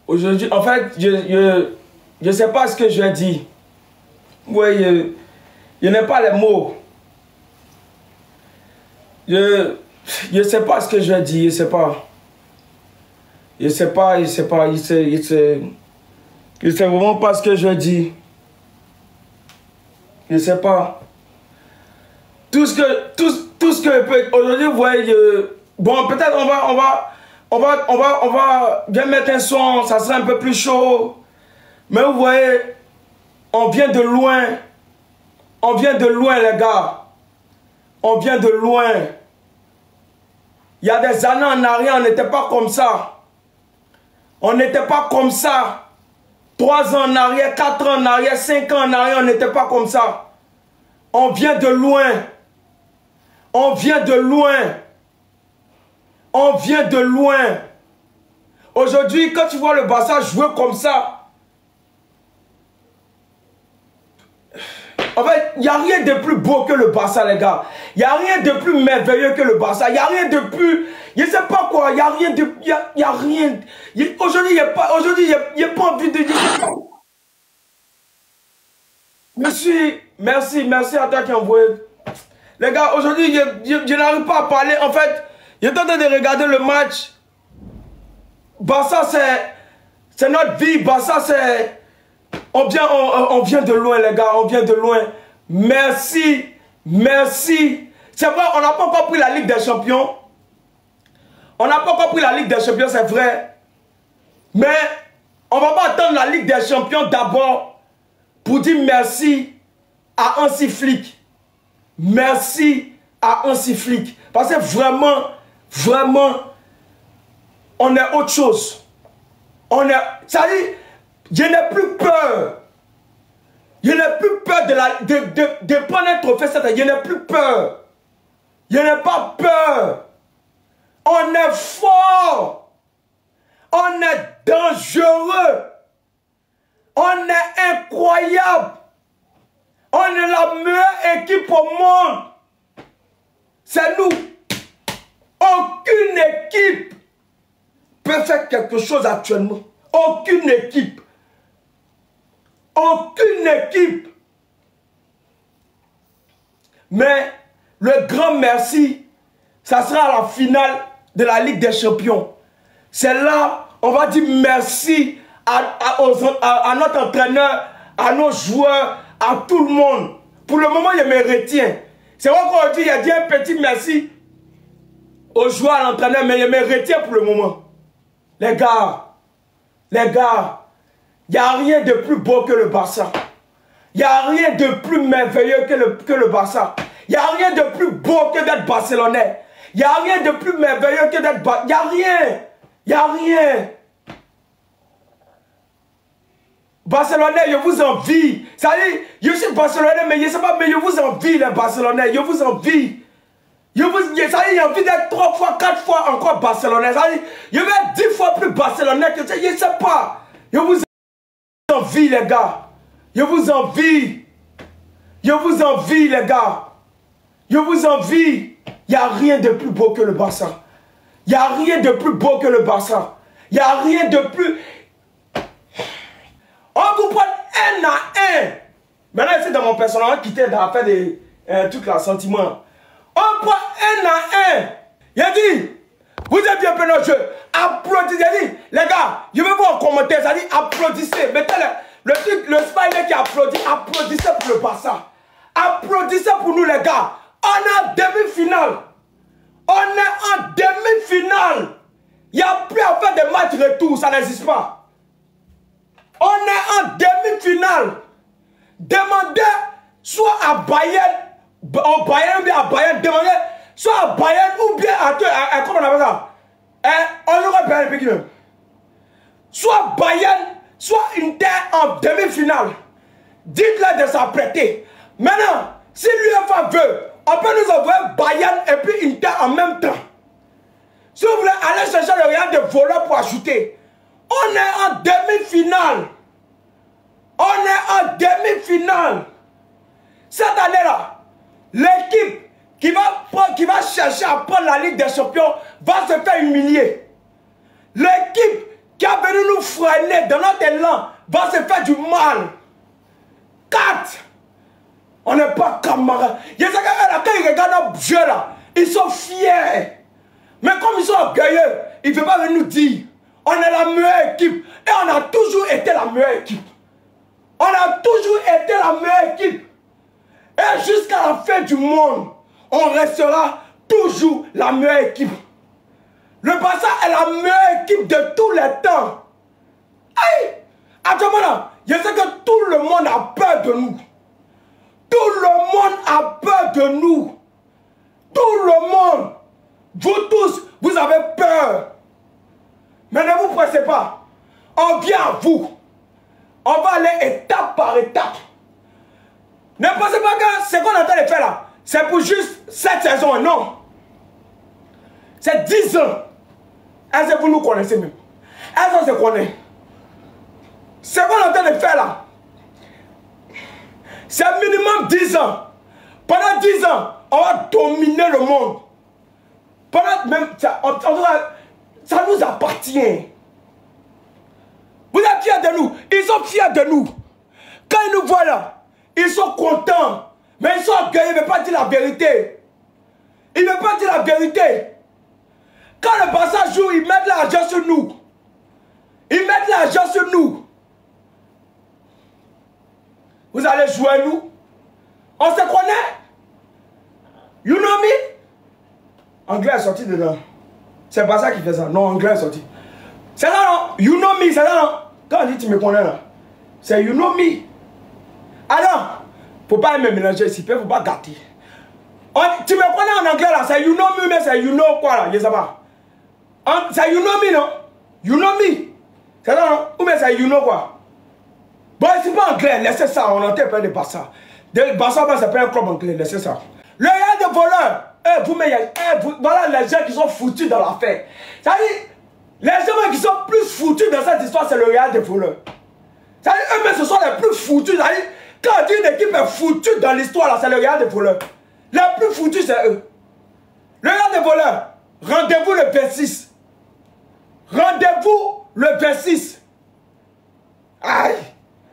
Aujourd'hui, en fait, je sais pas ce que je dis. Oui, je n'ai pas les mots. Je sais pas ce que je dis, je sais pas. Je sais vraiment pas ce que je dis. Je sais pas. Tout ce que aujourd'hui, vous voyez, bon, peut-être on va bien mettre un son, ça sera un peu plus chaud. Mais vous voyez, on vient de loin. On vient de loin, les gars. On vient de loin. Il y a des années en arrière, on n'était pas comme ça. On n'était pas comme ça. 3 ans en arrière, 4 ans en arrière, 5 ans en arrière, on n'était pas comme ça. On vient de loin. On vient de loin. On vient de loin. Aujourd'hui, quand tu vois le Barça jouer comme ça, en fait, il n'y a rien de plus beau que le Barça, les gars. Il n'y a rien de plus merveilleux que le Barça. Il n'y a rien de plus... Je ne sais pas quoi. Il n'y a rien de... Il y a rien... Aujourd'hui, il n'y a pas envie de dire... Merci à toi qui a envoyé. Les gars, aujourd'hui, je n'arrive pas à parler. En fait, je suis en train de regarder le match. Barça, c'est notre vie. Barça, c'est... On vient de loin, les gars. On vient de loin. Merci. Merci. C'est vrai, on n'a pas encore pris la Ligue des Champions. On n'a pas encore pris la Ligue des Champions, c'est vrai. Mais on ne va pas attendre la Ligue des Champions d'abord pour dire merci à Hansi Flick. Merci à Hansi Flick. Parce que vraiment, on est autre chose. Ça dit, je n'ai plus peur. Je n'ai plus peur de prendre un trophée cette année. Je n'ai plus peur. Je n'ai pas peur. On est fort. On est dangereux. On est incroyable. On est la meilleure équipe au monde. C'est nous. Aucune équipe peut faire quelque chose actuellement. Aucune équipe. Aucune équipe. Mais le grand merci, ça sera à la finale de la Ligue des Champions. C'est là, on va dire merci à notre entraîneur, à nos joueurs, à tout le monde. Pour le moment, je me retiens. C'est vrai qu'on dit, il y a dit un petit merci aux joueurs, à l'entraîneur, mais je me retiens pour le moment. Les gars, il n'y a rien de plus beau que le Barça. Il n'y a rien de plus merveilleux que le Barça. Il n'y a rien de plus beau que d'être barcelonais. Il n'y a rien de plus merveilleux que d'être barcelonais. Il n'y a rien. Il n'y a rien. Barcelonais, je vous envie. Ça dit, je suis barcelonais, mais je ne sais pas, mais je vous envie, les Barcelonais. Je vous envie. Ça dit, j'ai envie d'être 3 fois, 4 fois encore barcelonais. Ça dit, je vais être 10 fois plus barcelonais que ça. Je ne sais pas. Je vous envie, les gars. Je vous envie. Je vous envie, les gars. Je vous envie. Il n'y a rien de plus beau que le Barça. Il n'y a rien de plus beau que le Barça. Il n'y a rien de plus... On vous prend 1 à 1. Maintenant, c'est dans mon personnage, on va quitter dans faire des trucs là, sentiments. On prend 1 à 1. Il a dit, vous êtes bien peu notre jeu. Applaudissez. Il a dit, les gars, je veux voir en commentaire. Ça dit, applaudissez. Mettez le truc, le smiley qui applaudit. Applaudissez pour le Barça. Applaudissez pour nous, les gars. On est en demi-finale. On est en demi-finale. Il n'y a plus à faire des matchs retour. Ça n'existe pas. On est en demi-finale. Demandez soit à Bayern, au Bayern ou bien à Bayern, demandez soit à Bayern ou bien à comment on appelle ça? On aurait Bayern puis même. Soit Bayern, soit Inter en demi-finale. Dites-leur de s'apprêter. Maintenant, si l'UEFA veut, on peut nous envoyer Bayern et puis Inter en même temps. Si vous voulez aller chercher le Real de voleur pour ajouter. On est en demi-finale. On est en demi-finale. Cette année-là, l'équipe qui va chercher à prendre la Ligue des Champions va se faire humilier. L'équipe qui a venu nous freiner dans notre élan va se faire du mal. 4. On n'est pas camarades. Quand ils regardent nos jeux là, ils sont fiers. Mais comme ils sont orgueilleux, ils ne veulent pas venir nous dire on est la meilleure équipe. Et on a toujours été la meilleure équipe. On a toujours été la meilleure équipe. Et jusqu'à la fin du monde, on restera toujours la meilleure équipe. Le Barça est la meilleure équipe de tous les temps. Aïe! Actuellement, je sais que tout le monde a peur de nous. Tout le monde a peur de nous. Tout le monde. Vous tous, vous avez peur. Mais ne vous pressez pas. On vient à vous. On va aller étape par étape. Ne pensez pas que ce qu'on est en train de faire là, c'est pour juste cette saison. Non. C'est 10 ans. Est-ce que vous nous connaissez même? Est-ce qu'on se connaît? Ce qu'on est en train de faire là, c'est minimum 10 ans. Pendant 10 ans, on va dominer le monde. Pendant même, ça nous appartient. Vous êtes fiers de nous. Ils sont fiers de nous. Quand ils nous voient là, ils sont contents. Mais ils sont orgueilleux, ils ne veulent pas dire la vérité. Ils ne veulent pas dire la vérité. Quand le Barça joue, ils mettent l'argent sur nous. Ils mettent l'argent sur nous. Vous allez jouer nous. On se connaît. You know me? Anglais est sorti dedans. C'est pas ça qui fait ça. Non, anglais est sorti. C'est là non. You know me, c'est là non. Quand on dit tu me connais là, c'est you know me. Alors, faut pas me mélanger ici, faut pas gâter. Tu me connais en anglais là, c'est you know me, mais c'est you know quoi là, je sais pas. C'est you know me non? You know me. C'est là non? Ou bien c'est you know quoi? Bon, c'est pas anglais, laissez ça, on entend parler de Barça. De Barça, c'est pas un club anglais, laissez ça. Le gars de voleurs, voilà les gens qui sont foutus dans l'affaire. C'est-à-dire, les gens qui sont plus foutus dans cette histoire, c'est le Real des voleurs. C'est-à-dire, eux-mêmes, ce sont les plus foutus. C'est-à-dire, quand on dit une équipe est foutue dans l'histoire, là, c'est le Real des voleurs. Les plus foutus, c'est eux. Le Real des voleurs, rendez-vous le 26. Rendez-vous le 26. Aïe.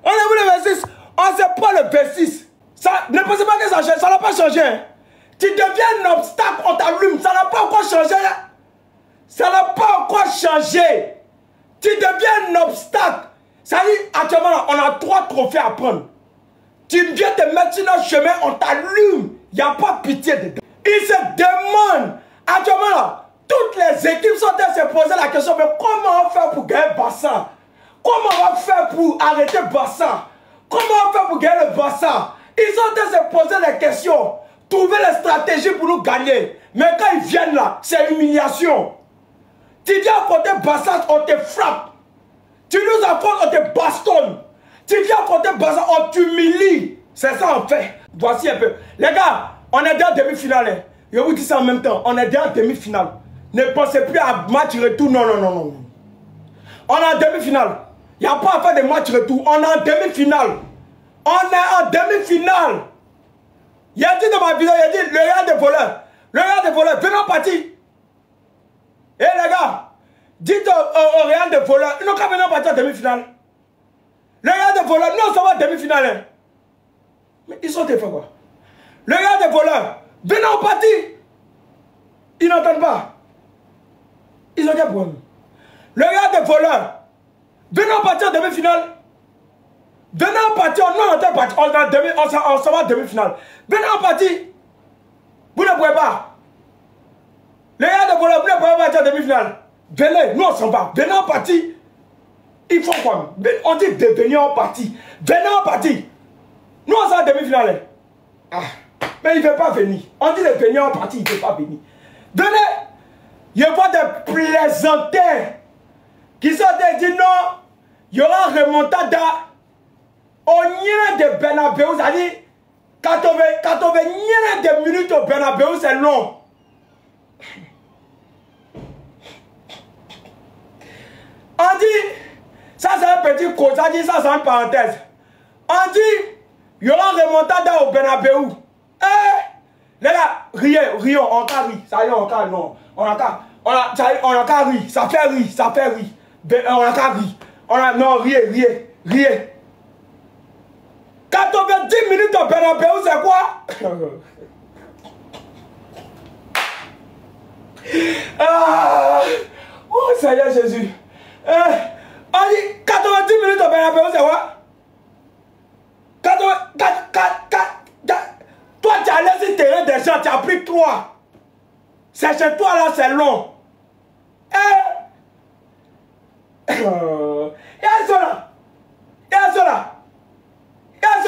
Rendez-vous le 26. On ne sait pas le 26. Ça, ne pensez pas que ça change. Ça n'a pas changé. Hein. Tu deviens un obstacle, on t'allume. Ça n'a pas encore changé. Hein. Ça n'a pas encore changé. Tu deviens un obstacle. Ça dit, actuellement, on a 3 trophées à prendre. Tu viens te mettre sur notre chemin, on t'allume. Il n'y a pas pitié dedans. Ils se demandent, actuellement, là, toutes les équipes sont en train de se poser la question, mais comment on va faire pour gagner Barça? Comment on va faire pour arrêter Barça? Comment on va faire pour gagner le Barça? Ils sont en train de se poser des questions. Trouver les stratégies pour nous gagner. Mais quand ils viennent là, c'est humiliation. Tu viens affronter Barça, on te frappe. Tu nous affrontes, on te bastonne. Tu viens affronter Barça, on t'humilie. C'est ça en fait. Voici un peu. Les gars, on est dans demi-finale. Hein. Je vous dis ça en même temps. On est dans demi-finale. Ne pensez plus à match retour. Non, non, non, non. On est en demi-finale. Il n'y a pas à faire de match retour. On est en demi-finale. On est en demi-finale. Il a dit dans ma vidéo, il a dit le Real des voleurs. Le Real des voleurs, venez en partie. Eh les gars, dites au Real des voleurs, ils n'ont qu'à venir en partie en demi-finale. Le Real des voleurs, non, ça va en demi-finale. Hein. Mais ils sont des fois quoi. Le Real des voleurs, venez en partie. Ils n'entendent pas. Ils ont des problèmes. Le Real des voleurs, venez en partie en demi-finale. Venez en partie, non, on s'en va en demi-finale. Venez en partie. Vous ne pouvez pas. Les gars de voleur, vous ne pouvez pas partir en demi-finale. Venez, nous on s'en va. Venez en partie. Il faut quoi? On dit de venir en partie. Venez en partie. Nous on s'en va en demi-finale. Ah, mais il ne veut pas venir. On dit de venir en partie, il ne veut pas venir. Venez. Il y a des plaisantins qui sont dit non, il y aura remontada. Au nien de Bernabeu, c'est-à-dire 80 de minutes au Bernabeu, c'est long. On dit, ça c'est un petit code, ça dit ça c'est une parenthèse. On dit, il y aura remontada au Bernabeu. Les gars, riez, on a ri. Ça y est, on a non. On a ri, ça fait rire. On a qu'à rire. On a, non, riez. 90 minutes au Bernabéu, c'est quoi? Oh, ça y est, Jésus. On dit 90 minutes au Bernabéu, c'est quoi? Toi, tu as laissé terrain des gens, tu as pris 3. C'est chez toi là, c'est long. Il y a ça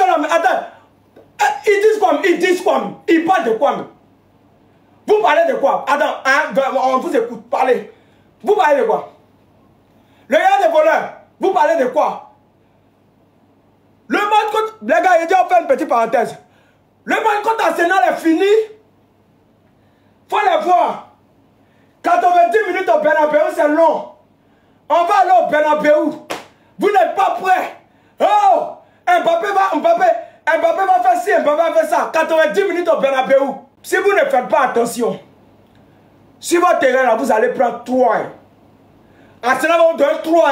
là, mais attends. Ils disent quoi? Ils parlent de quoi? Vous parlez de quoi? Attends, on vous écoute, parlez. Vous parlez de quoi? Le gars des voleurs, vous parlez de quoi? Le match contre... Les gars, il dit on fait une petite parenthèse. Le match contre Arsenal est fini. Faut les voir. 90 minutes au Bernabéu, c'est long. On va aller au Bernabéu. Vous n'êtes pas prêts. Oh! Mbappé va faire ci, Mbappé va faire ça. 90 minutes au Bernabéu. Si vous ne faites pas attention, sur votre terrain là, vous allez prendre 3. Arsenal va vous donner 3.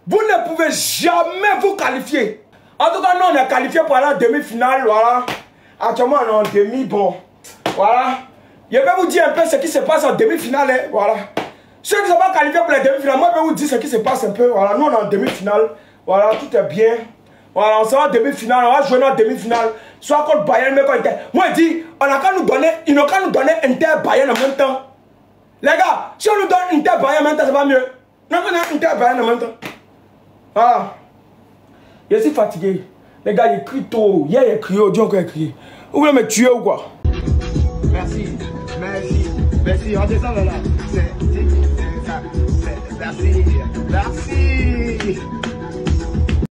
Vous ne pouvez jamais vous qualifier. En tout cas, nous, on est qualifié pour aller en demi-finale. Voilà. Actuellement, on est en demi. Bon. Voilà. Je vais vous dire un peu ce qui se passe en demi-finale. Voilà. Ceux qui ne sont pas qualifiés pour les demi-finales, moi, je vais vous dire ce qui se passe un peu. Voilà. Nous, on est en demi-finale. Voilà. Tout est bien. Voilà. On sera en demi-finale. On va jouer en demi-finale. Soit contre Bayern, mais contre Inter. Moi, je dis, on a qu'à nous donner, ils n'ont qu'à nous donner Inter Bayern en même temps. Les gars, si on nous donne Inter Bayern en même temps, c'est pas mieux. Non, on a Inter Bayern en même temps. Voilà. Je suis fatigué. Les gars, ils crient tôt. Hier, ils crient. Aujourd'hui, encore ils crient. Vous voulez me tuer ou quoi? Merci. Redescends là. Merci.